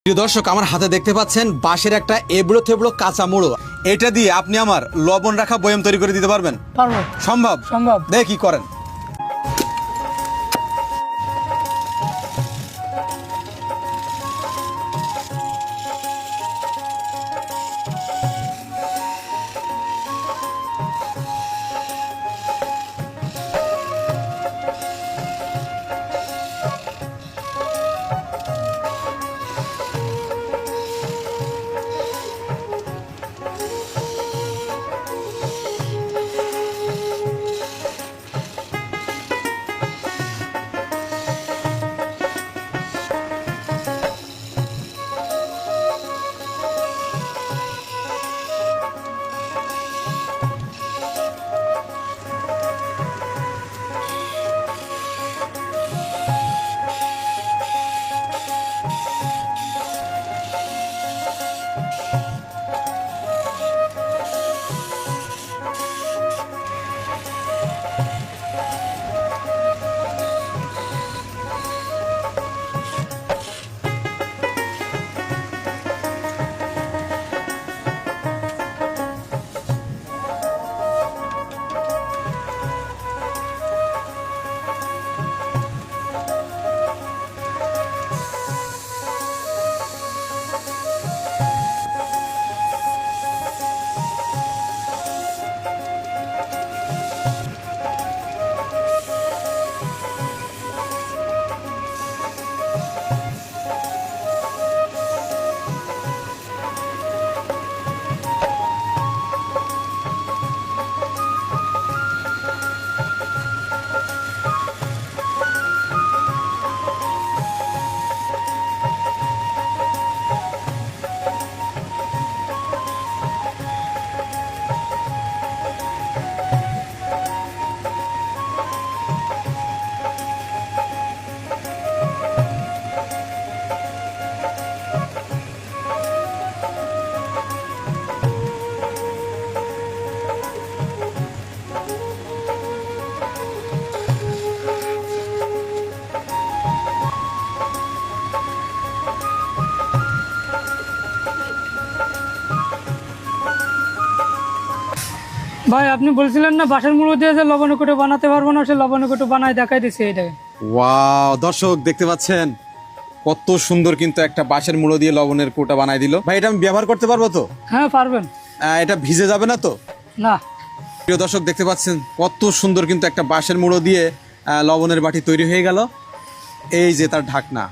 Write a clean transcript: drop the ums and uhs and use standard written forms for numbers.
প্রিয় দর্শক, আমার হাতে দেখতে পাচ্ছেন বাঁশের একটা এবড়ো থেবড়ো কাঁচা মুড়ো। এটা দিয়ে আপনি আমার লবণ রাখা বয়াম তৈরি করে দিতে পারবেন? পারবো। সম্ভব? সম্ভব। দেখি কি করেন। ভাই, আপনি বলছিলেন না বাঁশের মুড়ো দিয়ে যে লবণ কুটো বানাতে পারবো না, সে লবণ কুটো বানায় দেখাই দিচ্ছে এটাকে। ওয়াও, দর্শক দেখতে পাচ্ছেন কত সুন্দর কিন্তু একটা বাঁশের মুড়ো দিয়ে লবণের কোটা বানাই দিল। ভাই, এটা আমি ব্যবহার করতে পারবো তো? হ্যাঁ, পারবেন। এটা ভিজে যাবে না তো? না। প্রিয় দর্শক দেখতে পাচ্ছেন কত সুন্দর কিন্তু একটা বাঁশের মুড়ো দিয়ে লবণের বাটি তৈরি হয়ে গেল। এই যে তার ঢাকনা।